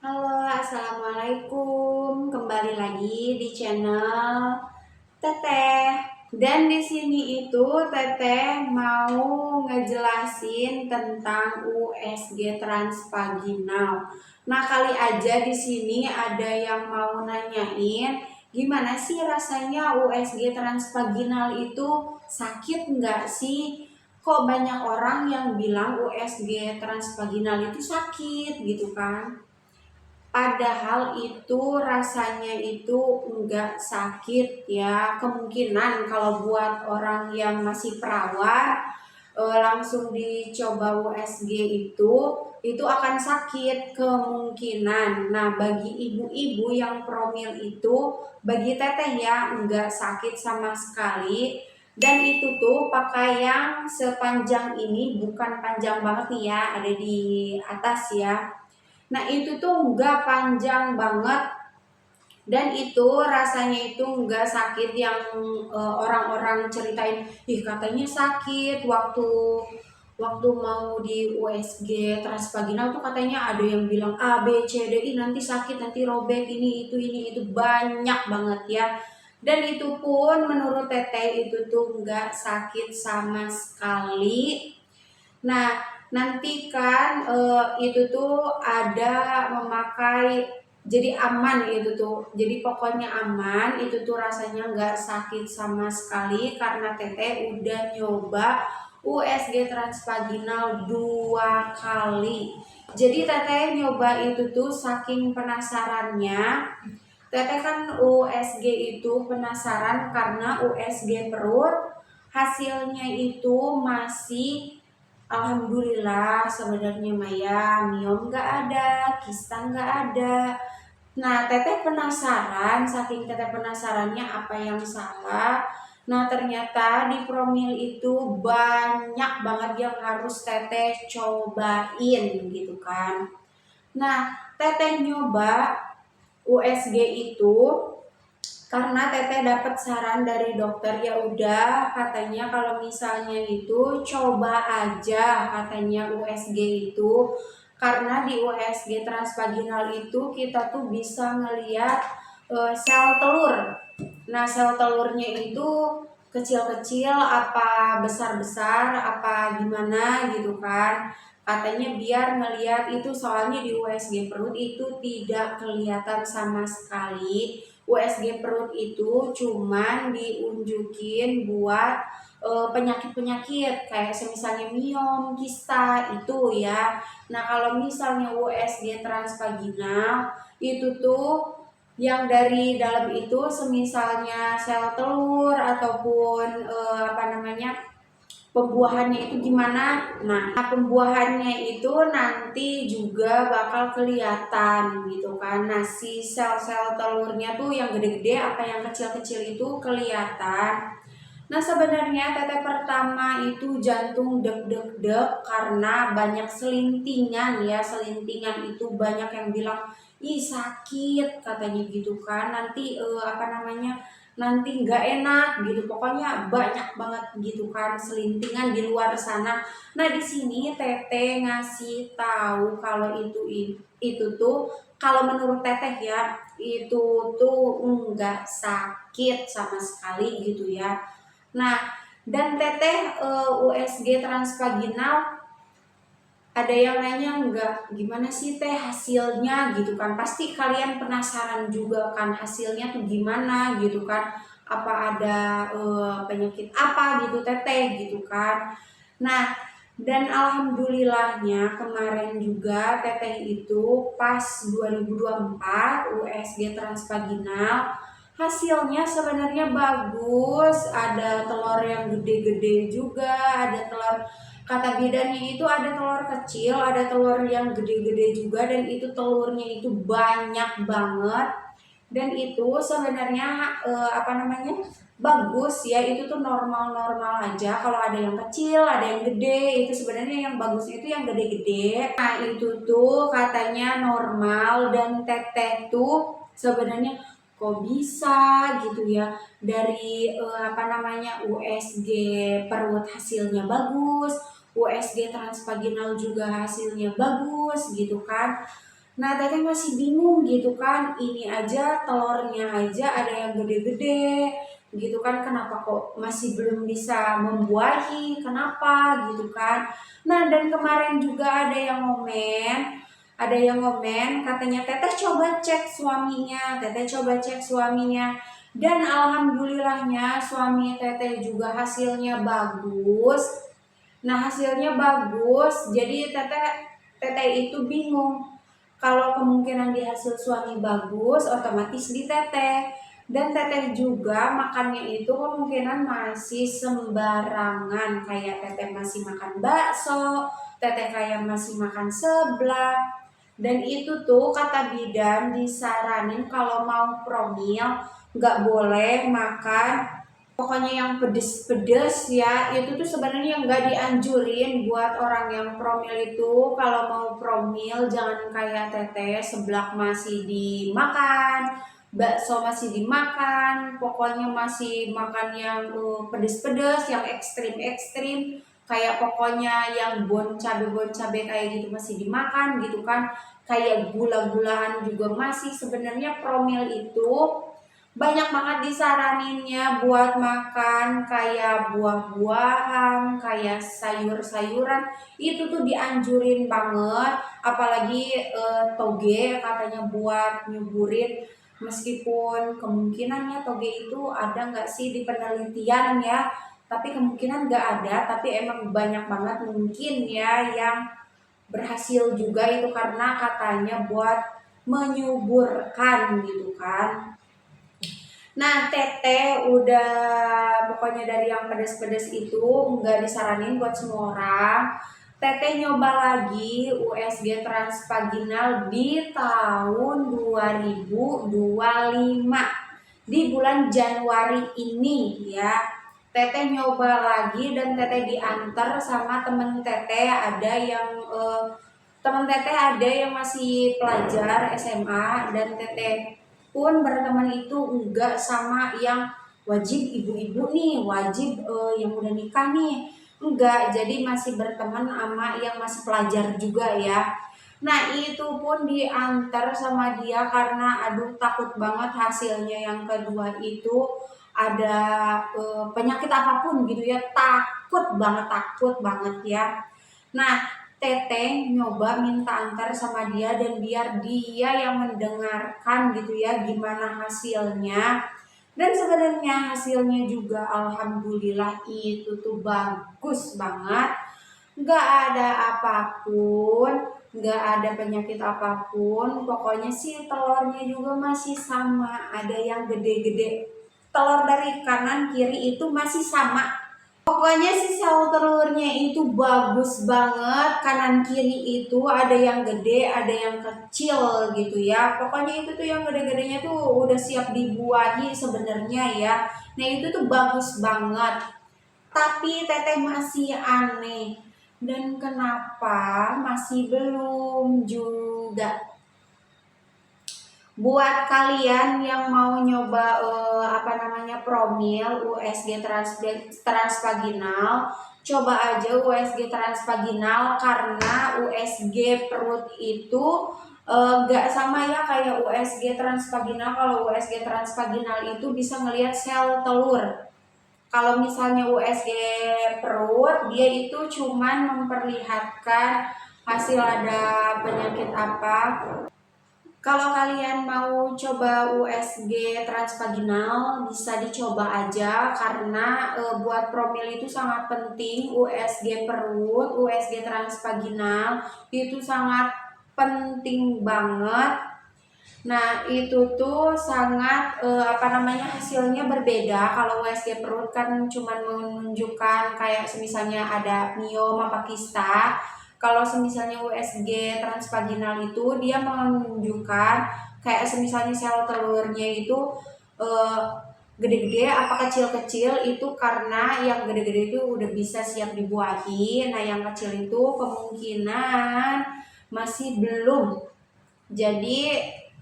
Halo, assalamualaikum. Kembali lagi di channel Teteh. Dan di sini itu Teteh mau ngejelasin tentang USG transvaginal. Nah, kali aja di sini ada yang mau nanyain, gimana sih rasanya USG transvaginal itu, sakit nggak sih? Kok banyak orang yang bilang USG transvaginal itu sakit gitu kan? Padahal itu rasanya itu enggak sakit ya. Kemungkinan kalau buat orang yang masih perawan langsung dicoba USG itu akan sakit kemungkinan. Nah, bagi ibu-ibu yang promil itu, bagi teteh ya enggak sakit sama sekali. Dan itu tuh pakai yang sepanjang ini, bukan panjang banget nih ya, ada di atas ya. Nah, itu tuh enggak panjang banget dan itu rasanya itu enggak sakit yang orang-orang ceritain, ih katanya sakit waktu waktu mau di USG transvaginal tuh katanya ada yang bilang A B C D I nanti sakit, nanti robek, ini itu banyak banget ya. Dan itu pun menurut Teteh itu tuh enggak sakit sama sekali. Nah, nanti kan itu tuh ada memakai, jadi aman itu tuh. Jadi pokoknya aman, itu tuh rasanya nggak sakit sama sekali karena Teteh udah nyoba USG transvaginal 2 kali. Jadi Teteh nyoba itu tuh saking penasarannya. Teteh kan USG itu penasaran karena USG perut hasilnya itu masih alhamdulillah sebenarnya Maya, miom nggak ada, kista nggak ada. Nah, Teteh penasaran, saking Teteh penasarannya apa yang salah. Nah, ternyata di promil itu banyak banget yang harus Teteh cobain gitu kan. Nah, Teteh nyoba USG itu karena Teteh dapat saran dari dokter, ya udah katanya kalau misalnya itu coba aja katanya USG itu, karena di USG transvaginal itu kita tuh bisa ngeliat sel telur. Nah, sel telurnya itu kecil-kecil apa besar-besar apa gimana gitu kan. Katanya biar ngeliat itu, soalnya di USG perut itu tidak kelihatan sama sekali. USG perut itu cuman diunjukin buat penyakit-penyakit kayak misalnya miom, kista itu ya. Nah, kalau misalnya USG transvaginal itu tuh yang dari dalam itu semisalnya sel telur ataupun pembuahannya itu gimana. Nah, pembuahannya itu nanti juga bakal kelihatan gitu kan. Nah, si sel-sel telurnya tuh yang gede-gede apa yang kecil-kecil itu kelihatan. Nah, sebenarnya Teteh pertama itu jantung deg-deg-deg karena banyak selintingan ya. Selintingan itu banyak yang bilang, ih sakit katanya gitu kan. Nanti nanti nggak enak gitu. Pokoknya banyak banget gitu kan selintingan di luar sana. Nah, di sini Teteh ngasih tahu kalau itu tuh kalau menurut Teteh ya, itu tuh nggak sakit sama sekali gitu ya. Nah, dan Teteh USG transvaginal ada yang nanya enggak, gimana sih Teh hasilnya gitu kan. Pasti kalian penasaran juga kan hasilnya tuh gimana gitu kan. Apa ada penyakit apa gitu Teteh gitu kan. Nah, dan alhamdulillahnya kemarin juga Teteh itu pas 2024 USG transvaginal hasilnya sebenarnya bagus, ada telur yang gede-gede juga, ada telur, kata bidannya itu ada telur kecil, ada telur yang gede-gede juga, dan itu telurnya itu banyak banget. Dan itu sebenarnya bagus ya, itu tuh normal-normal aja. Kalau ada yang kecil, ada yang gede, itu sebenarnya yang bagusnya itu yang gede-gede. Nah, itu tuh katanya normal, dan Teteh tuh sebenarnya kok bisa gitu ya, dari USG perut hasilnya bagus, USG transvaginal juga hasilnya bagus gitu kan. Nah, teteh masih bingung gitu kan, ini aja telurnya aja ada yang gede-gede gitu kan, kenapa kok masih belum bisa membuahi, kenapa gitu kan. Nah, dan kemarin juga ada yang ngomen katanya teteh coba cek suaminya, teteh coba cek suaminya. Dan alhamdulillahnya suami teteh juga hasilnya bagus. Nah, hasilnya bagus, jadi teteh itu bingung. Kalau kemungkinan di hasil suami bagus, otomatis di teteh. Dan teteh juga makannya itu kemungkinan masih sembarangan. Kayak teteh masih makan bakso, teteh kayak masih makan seblak. Dan itu tuh kata bidan disaranin kalau mau promil nggak boleh makan pokoknya yang pedes-pedes ya. Itu tuh sebenarnya nggak dianjurin buat orang yang promil itu. Kalau mau promil jangan kayak teteh, seblak masih dimakan, bakso masih dimakan, pokoknya masih makan yang pedes-pedes, yang ekstrim-ekstrim, kayak pokoknya yang bon cabe kayak gitu masih dimakan gitu kan. Kayak gula-gulaan juga masih. Sebenarnya promil itu banyak banget disaraninnya buat makan kayak buah-buahan, kayak sayur-sayuran. Itu tuh dianjurin banget, apalagi toge katanya buat nyuburin. Meskipun kemungkinannya toge itu ada nggak sih di penelitian ya, tapi kemungkinan nggak ada, tapi emang banyak banget mungkin ya yang berhasil juga itu karena katanya buat menyuburkan gitu kan. Nah, teteh udah pokoknya dari yang pedes-pedes itu nggak disaranin buat semua orang. Teteh nyoba lagi USG transvaginal di tahun 2025 di bulan Januari ini ya. Teteh nyoba lagi dan teteh diantar sama temen teteh, ada yang teman teteh ada yang masih pelajar SMA, dan teteh pun berteman itu enggak sama yang wajib ibu-ibu nih, wajib yang udah nikah nih. Enggak, jadi masih berteman sama yang masih pelajar juga ya. Nah, itu pun diantar sama dia karena aduh takut banget hasilnya yang kedua itu ada penyakit apapun gitu ya. Takut banget ya. Nah, teteh nyoba minta antar sama dia dan biar dia yang mendengarkan gitu ya gimana hasilnya. Dan sebenarnya hasilnya juga alhamdulillah itu tuh bagus banget. Nggak ada apapun, nggak ada penyakit apapun. Pokoknya sih telurnya juga masih sama, ada yang gede-gede. Telur dari kanan kiri itu masih sama. Pokoknya si sel telurnya itu bagus banget, kanan kiri itu ada yang gede, ada yang kecil gitu ya. Pokoknya itu tuh yang gede-gedenya tuh udah siap dibuahi sebenarnya ya. Nah, itu tuh bagus banget. Tapi teteh masih aneh. Dan kenapa masih belum juga? Buat kalian yang mau nyoba promil USG transvaginal, coba aja USG transvaginal karena USG perut itu gak sama ya kayak USG transvaginal. Kalau USG transvaginal itu bisa ngelihat sel telur. Kalau misalnya USG perut, dia itu cuman memperlihatkan hasil ada penyakit apa. Kalau kalian mau coba USG transvaginal bisa dicoba aja karena buat promil itu sangat penting. USG perut, USG transvaginal itu sangat penting banget. Nah, itu tuh sangat hasilnya berbeda. Kalau USG perut kan cuma menunjukkan kayak semisalnya ada miom apa kista. Kalau semisalnya USG transvaginal itu dia menunjukkan kayak semisalnya sel telurnya itu eh, gede-gede apa kecil-kecil, itu karena yang gede-gede itu udah bisa siap dibuahi. Nah, yang kecil itu kemungkinan masih belum. Jadi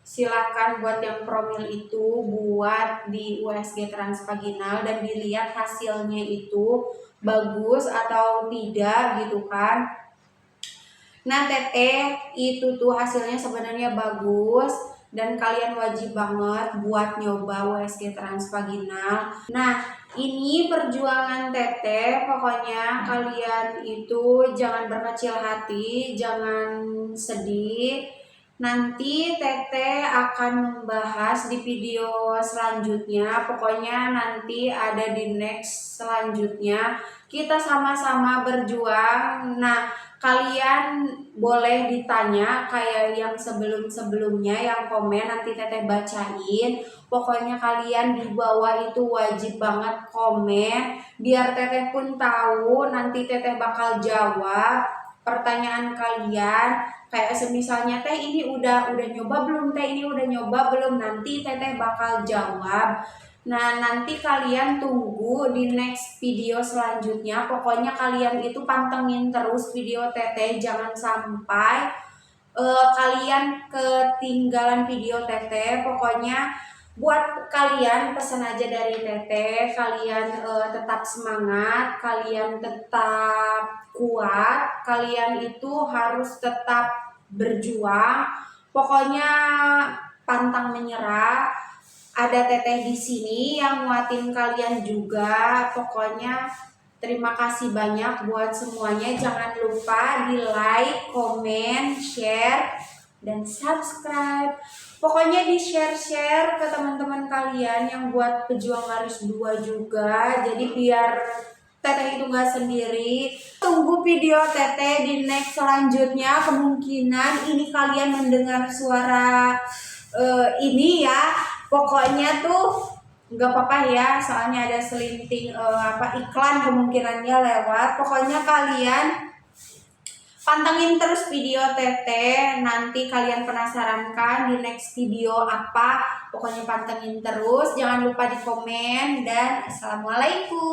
silakan buat yang promil itu buat di USG transvaginal dan dilihat hasilnya itu bagus atau tidak gitu kan. Nah teteh itu tuh hasilnya sebenarnya bagus dan kalian wajib banget buat nyoba USG transvaginal. Nah ini perjuangan teteh, pokoknya kalian itu jangan berkecil hati, jangan sedih. Nanti teteh akan membahas di video selanjutnya, pokoknya nanti ada di next selanjutnya. Kita sama-sama berjuang. Nah kalian boleh ditanya kayak yang sebelum-sebelumnya yang komen, nanti teteh bacain. Pokoknya kalian di bawah itu wajib banget komen biar teteh pun tahu, nanti teteh bakal jawab pertanyaan kalian. Kayak semisalnya teh ini udah nyoba belum, teh ini udah nyoba belum, nanti teteh bakal jawab. Nah nanti kalian tunggu di next video selanjutnya. Pokoknya kalian itu pantengin terus video teteh, jangan sampai kalian ketinggalan video teteh. Pokoknya buat kalian pesan aja dari teteh, kalian tetap semangat, kalian tetap kuat, kalian itu harus tetap berjuang. Pokoknya pantang menyerah. Ada teteh di sini yang nguatin kalian juga. Pokoknya terima kasih banyak buat semuanya. Jangan lupa di like, komen, share, dan subscribe. Pokoknya di share-share ke teman-teman kalian yang buat pejuang garis 2 juga. Jadi biar teteh itu gak sendiri. Tunggu video teteh di next selanjutnya. Kemungkinan ini kalian mendengar suara ini ya. Pokoknya tuh nggak apa-apa ya, soalnya ada selinting iklan kemungkinannya lewat. Pokoknya kalian pantengin terus video teteh, nanti kalian penasaran kan di next video apa. Pokoknya pantengin terus, jangan lupa di komen, dan assalamualaikum.